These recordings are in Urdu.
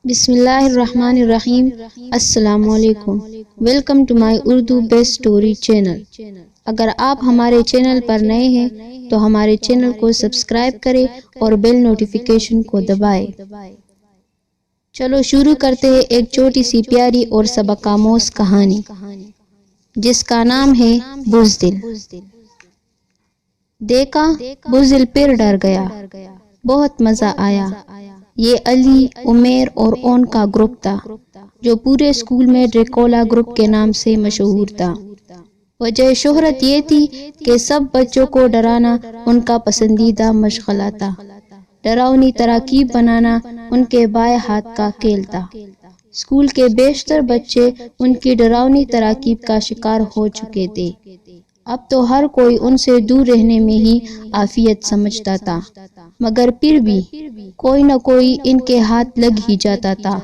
بسم اللہ الرحمن الرحیم۔ السلام علیکم، welcome to my Urdu best story channel. اگر آپ ہمارے چینل پر نئے ہیں تو ہمارے چینل کو سبسکرائب کریں اور بیل نوٹیفیکیشن کو دبائیں۔ چلو شروع کرتے ہیں ایک چھوٹی سی پیاری اور سبق آموز کہانی جس کا نام ہے بزدل۔ دیکھا، بزدل پھر ڈر گیا۔ بہت مزہ آیا۔ یہ علی، عمیر اور اون کا گروپ تھا جو پورے اسکول میں ڈریکولا گروپ کے نام سے مشہور تھا۔ وجہ شہرت یہ تھی کہ سب بچوں کو ڈرانا ان کا پسندیدہ مشغلہ تھا۔ ڈراؤنی تراکیب بنانا ان کے بائیں ہاتھ کا کھیل تھا۔ اسکول کے بیشتر بچے ان کی ڈراؤنی تراکیب کا شکار ہو چکے تھے۔ اب تو ہر کوئی ان سے دور رہنے میں ہی عافیت سمجھتا تھا، مگر پھر بھی کوئی نہ کوئی ان کے ہاتھ لگ ہی جاتا تھا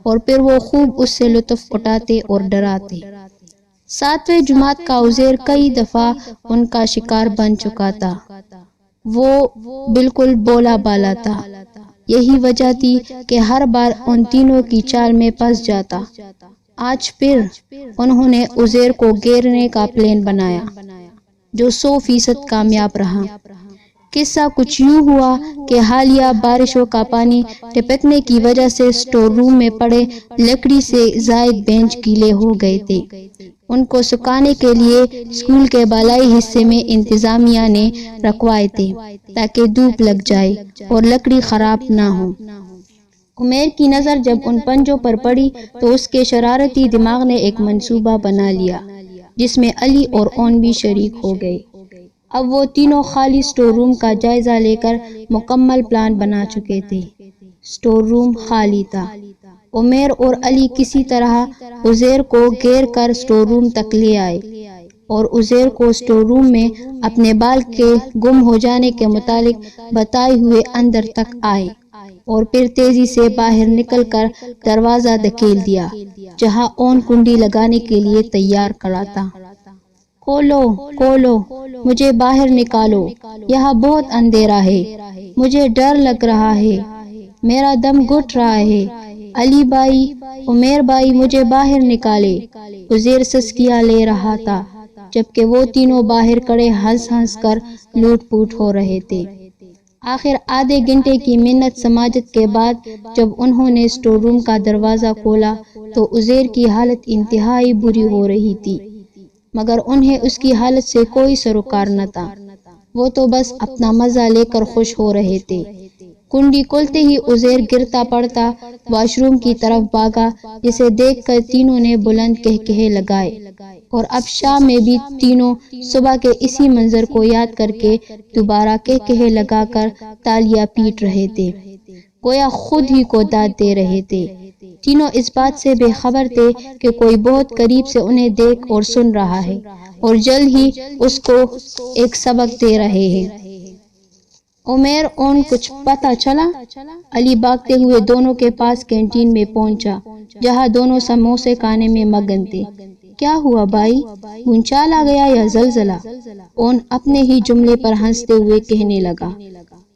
اور پھر وہ خوب اس سے لطف اٹھاتے اور ڈراتے۔ 7ویں جماعت کا عزیر کئی دفعہ ان کا شکار بن چکا تھا۔ وہ بالکل بولا بالا تھا۔ یہی وجہ تھی کہ ہر بار ان تینوں کی چال میں پھنس جاتا۔ آج پھر انہوں نے عزیر کو گھیرنے کا پلان بنایا جو 100% کامیاب رہا۔ قصہ کچھ یوں ہوا کہ حالیہ بارشوں کا پانی ٹپکنے کی وجہ سے اسٹور روم میں پڑے لکڑی سے زائد بینچ گیلے ہو گئے تھے۔ ان کو سکھانے کے لیے اسکول کے بالائی حصے میں انتظامیہ نے رکھوائے تھے تاکہ دھوپ لگ جائے اور لکڑی خراب نہ ہو۔ عمیر کی نظر جب ان پنجوں پر پڑی تو اس کے شرارتی دماغ نے ایک منصوبہ بنا لیا جس میں علی اور اون بھی شریک ہو گئے۔ اب وہ تینوں خالی اسٹور روم کا جائزہ لے کر مکمل پلان بنا چکے تھے۔ اسٹور روم خالی تھا۔ عمیر اور علی کسی طرح عزیر کو گھیر کر اسٹور روم تک لے آئے اور عزیر کو اسٹور روم میں اپنے بال کے گم ہو جانے کے متعلق بتائے ہوئے اندر تک آئے اور پھر تیزی سے باہر نکل کر دروازہ دھکیل دیا جہاں اون کنڈی لگانے کے لیے تیار کھڑا تھا۔ کھولو، کھولو، مجھے باہر نکالو، یہاں بہت اندھیرا ہے، مجھے ڈر لگ رہا ہے، میرا دم گھٹ رہا ہے، علی بھائی، عمیر بھائی مجھے باہر نکالے۔ عزیر سسکیاں لے رہا تھا جبکہ وہ تینوں باہر کھڑے ہنس ہنس کر لوٹ پوٹ ہو رہے تھے۔ آخر آدھے گھنٹے کی محنت سماجت کے بعد جب انہوں نے اسٹور روم کا دروازہ کھولا تو عزیر کی حالت انتہائی بری ہو رہی تھی، مگر انہیں اس کی حالت سے کوئی سروکار نہ تھا۔ وہ تو بس اپنا مزہ لے کر خوش ہو رہے تھے۔ کنڈی کھولتے ہی عزیر گرتا پڑتا واش روم کی طرف بھاگا جسے دیکھ کر تینوں نے بلند کہکہے لگائے اور اب شام میں بھی تینوں صبح کے اسی منظر کو یاد کر کے دوبارہ کہکہے لگا کر تالیاں پیٹ رہے تھے، گویا خود ہی کو داد دے رہے تھے۔ تینوں اس بات سے بے خبر تھے کہ کوئی بہت قریب سے انہیں دیکھ اور سن رہا ہے اور جلد ہی اس کو ایک سبق دے رہے ہیں۔ عمیر، اون کچھ پتہ چلا؟ علی بھاگتے ہوئے دونوں کے پاس کینٹین میں پہنچا جہاں دونوں سموسے کھانے میں مگن تھے۔ کیا ہوا بھائی، بھونچال آ گیا یا زلزلہ؟ اون اپنے ہی جملے پر ہنستے ہوئے کہنے لگا،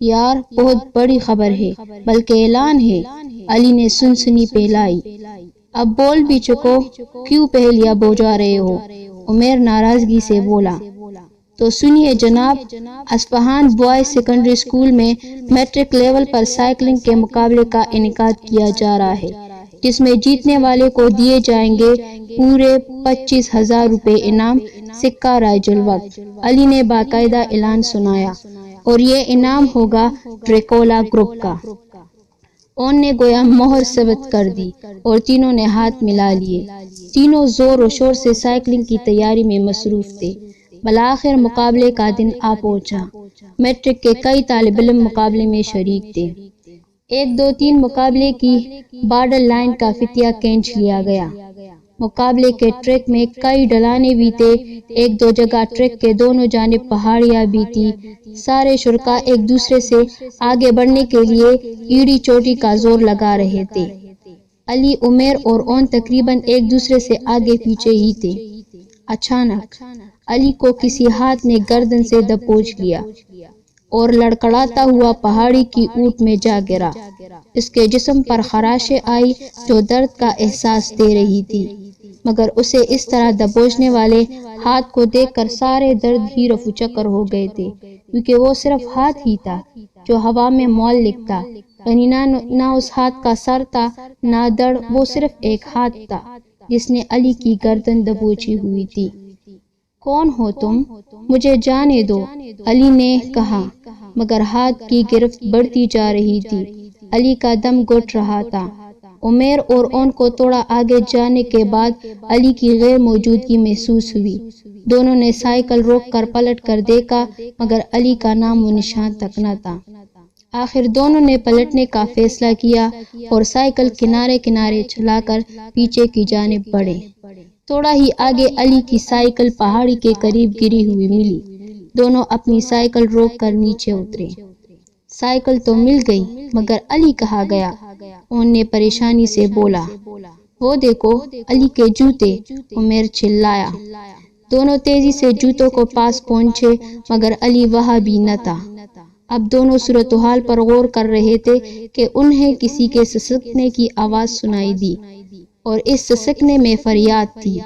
یار بہت بڑی خبر ہے، بلکہ اعلان ہے۔ علی نے سنسنی پھیلائی، اب بول بھی چکو، کیوں پہلیاں بوجھا رہے ہو؟ عمیر ناراضگی سے بولا۔ تو سنیے جناب، اصفہان بوائز سیکنڈری اسکول میں میٹرک لیول پر سائیکلنگ کے مقابلے کا انعقاد کیا جا رہا ہے جس میں جیتنے والے کو دیے جائیں گے پورے 25,000 روپے انعام، سکہ رائج الوقت۔ علی نے باقاعدہ اعلان سنایا، اور یہ انعام ہوگا ڈریکولا گروپ کا۔ اون نے گویا مہر ثبت کر دی اور تینوں نے ہاتھ ملا لیے۔ تینوں زور و شور سے سائیکلنگ کی تیاری میں مصروف تھے۔ بالآخر مقابلے کا دن آ پہنچا۔ میٹرک کے کئی طالب علم مقابلے میں شریک تھے۔ 1 2 3 مقابلے کی بارڈر لائن کا فتیہ کھینچ لیا گیا۔ مقابلے کے ٹریک میں کئی ڈھلانیں بھی تھے، 1 2 جگہ ٹریک کے دونوں جانب پہاڑیاں بھی تھی۔ سارے شرکاء ایک دوسرے سے آگے بڑھنے کے لیے ایڑی چوٹی کا زور لگا رہے تھے۔ علی، عمیر اور اون تقریباً ایک دوسرے سے آگے پیچھے ہی تھے۔ اچانک علی کو کسی ہاتھ نے گردن سے دبوچ لیا۔ اور لڑکڑاتا ہوا پہاڑی کی اونٹ میں جا گرا۔ اس کے جسم پر خراشیں آئی جو درد کا احساس دے رہی تھی، مگر اسے اس طرح دبوچنے والے ہاتھ کو دیکھ کر سارے درد ہی رفو چکر ہو گئے تھے، کیونکہ وہ صرف ہاتھ ہی تھا جو ہوا میں معلق تھا، یعنی نہ اس ہاتھ کا سر تھا نہ دڑ، وہ صرف ایک ہاتھ تھا جس نے علی کی گردن دبوچی ہوئی تھی۔ کون ہو تم؟ مجھے جانے دو، علی نے کہا، مگر ہاتھ کی گرفت بڑھتی جا رہی تھی۔ علی کا دم گھٹ رہا تھا۔ عمیر اور اون کو تھوڑا آگے جانے کے بعد علی کی غیر موجودگی محسوس ہوئی۔ دونوں نے سائیکل روک کر پلٹ کر دیکھا، مگر علی کا نام و نشان تک نہ تھا۔ آخر دونوں نے پلٹنے کا فیصلہ کیا اور سائیکل کنارے کنارے چلا کر پیچھے کی جانب بڑھے۔ تھوڑا ہی آگے علی کی سائیکل پہاڑی کے قریب گری ہوئی ملی۔ دونوں اپنی سائیکل روک کر نیچے اترے۔ سائیکل تو مل گئی، مگر علی کہاں گیا؟ اون نے پریشانی سے بولا۔ وہ دیکھو علی کے جوتے، عمیر چلایا۔ دونوں تیزی سے جوتوں کو پاس پہنچے، مگر علی وہاں بھی نہ تھا۔ اب دونوں صورتحال پر غور کر رہے تھے کہ انہیں کسی کے سسکنے کی آواز سنائی دی، اور اس سسکنے میں فریاد تھی۔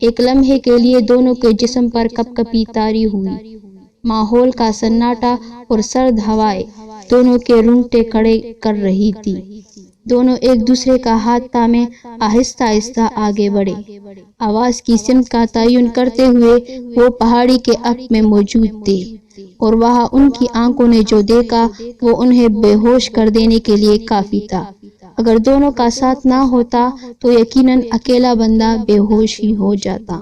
ایک لمحے کے لیے دونوں کے جسم پر کپ کپی طاری ہوئی۔ ماحول کا سناٹا اور سرد ہوائیں دونوں کے رونگٹے کھڑے کر رہی تھی۔ دونوں ایک دوسرے کا ہاتھ تھامے آہستہ آہستہ آگے بڑھے۔ آواز کی سمت کا تعین کرتے ہوئے وہ پہاڑی کے عقب میں موجود تھے، اور وہاں ان کی آنکھوں نے جو دیکھا وہ انہیں بے ہوش کر دینے کے لیے کافی تھا۔ اگر دونوں کا ساتھ نہ ہوتا تو یقیناً اکیلا بندہ بے ہوش ہی ہو جاتا۔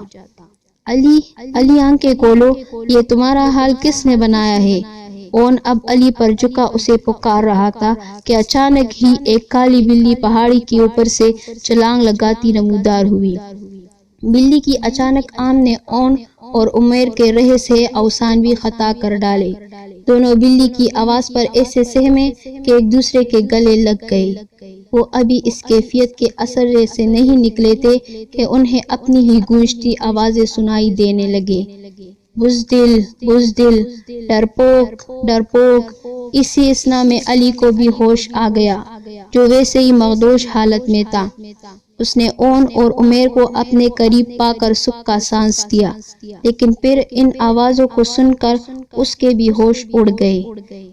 علی آنکھیں کھولو، یہ تمہارا حال کس نے بنایا ہے؟ اون اب علی پر جھکا اسے پکار رہا تھا کہ اچانک ہی ایک کالی بلی پہاڑی کے اوپر سے چھلانگ لگاتی نمودار ہوئی۔ بلی کی اچانک آمد نے اون اور عمیر کے رہے سے اوسان بھی خطا کر ڈالے۔ دونوں بلی کی آواز پر ایسے سہمے کہ ایک دوسرے کے گلے لگ گئے۔ وہ ابھی اس کیفیت کے اثر سے نہیں نکلے تھے کہ انہیں اپنی ہی گونجتی آوازیں سنائی دینے لگے۔ بزدل، بزدل، ڈرپوک، ڈرپوک۔ اسی اثنا میں علی کو بھی ہوش آ گیا، جو ویسے ہی مغدوش حالت میں تھا۔ اس نے اون اور عمیر کو اپنے قریب پا کر سکھ کا سانس دیا، لیکن پھر ان آوازوں کو سن کر اس کے بھی ہوش اڑ گئے۔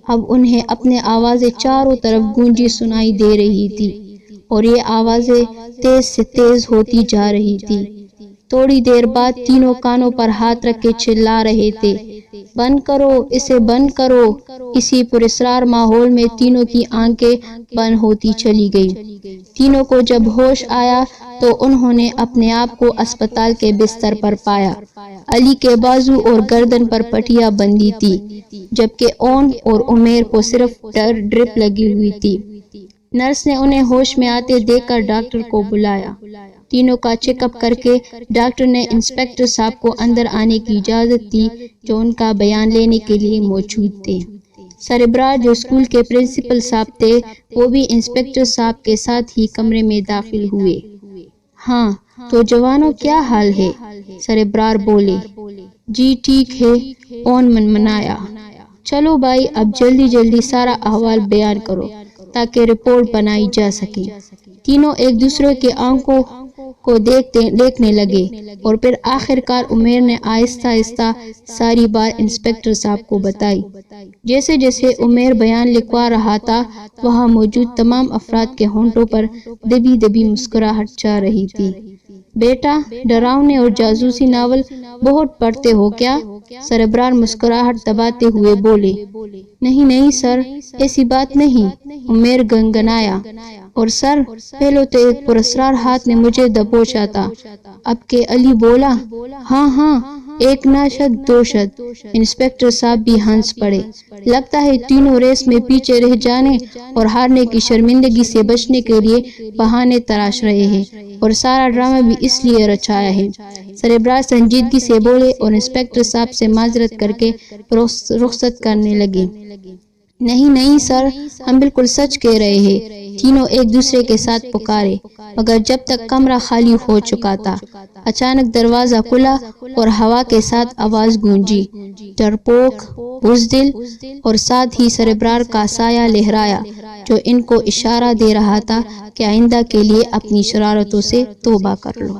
اب انہیں اپنے آوازیں چاروں طرف گونجی سنائی دے رہی تھی، اور یہ آوازیں تیز سے تیز ہوتی جا رہی تھی۔ تھوڑی دیر بعد تینوں کانوں پر ہاتھ رکھ کے چلا رہے تھے، بند کرو، اسے بند کرو۔ اسی پراسرار ماحول میں تینوں کی آنکھیں بند ہوتی چلی گئی۔ تینوں کو جب ہوش آیا تو انہوں نے اپنے آپ کو اسپتال کے بستر پر پایا۔ علی کے بازو اور گردن پر پٹیاں بندھی تھی، جبکہ اون اور عمیر کو صرف ڈرپ لگی ہوئی تھی۔ نرس نے انہیں ہوش میں آتے دیکھ کر ڈاکٹر کو بلایا۔ تینوں کا چیک اپ کر کے ڈاکٹر نے انسپکٹر صاحب کو اندر آنے کی اجازت دی، جو ان کا بیان لینے کے لیے موجود تھے۔ سربراہ جو اسکول کے پرنسپل صاحب تھے، وہ بھی انسپکٹر صاحب کے ساتھ ہی کمرے میں داخل ہوئے۔ ہاں تو جوانوں، کیا حال ہے؟ سربراہ بولے۔ جی ٹھیک ہے، اون منمنایا۔ چلو بھائی، اب جلدی جلدی سارا احوال بیان کرو تاکہ رپورٹ بنائی جا سکے۔ تینوں ایک دوسرے کے آنکھوں کو دیکھنے لگے، اور پھر آخر کار عمیر نے آہستہ آہستہ ساری بات انسپکٹر صاحب کو بتائی۔ جیسے جیسے عمیر بیان لکھوا رہا تھا، وہاں موجود تمام افراد کے ہونٹوں پر دبی دبی مسکراہٹ چھا رہی تھی۔ بیٹا، ڈراؤنے اور جاسوسی ناول بہت پڑھتے ہو کیا؟ سربراہ مسکراہٹ دباتے ہوئے بولے۔ نہیں نہیں سر، ایسی بات نہیں، عمیر گنگنایا۔ اور سر، پہلے تو ایک پراسرار ہاتھ نے مجھے دبوچا تھا، اب کہ علی بولا۔ ہاں ہاں، ایک نہ شد دو شد۔ انسپکٹر صاحب بھی ہنس پڑے۔ لگتا ہے تینوں ریس میں پیچھے رہ جانے اور ہارنے کی شرمندگی سے بچنے کے لیے بہانے تراش رہے ہیں، اور سارا ڈرامہ بھی اس لیے رچایا ہے۔ سربراہ سنجیدگی سے بولے اور انسپکٹر صاحب سے معذرت کر کے رخصت کرنے لگے۔ نہیں نہیں سر، ہم بالکل سچ کہہ رہے ہیں۔ تینوں ایک دوسرے کے ساتھ پکارے، مگر جب تک کمرہ خالی ہو چکا تھا، اچانک دروازہ کھلا اور ہوا کے ساتھ آواز گونجی، ڈرپوک، بزدل، اور ساتھ ہی سربرار کا سایہ لہرایا، جو ان کو اشارہ دے رہا تھا کہ آئندہ کے لیے اپنی شرارتوں سے توبہ کر لو۔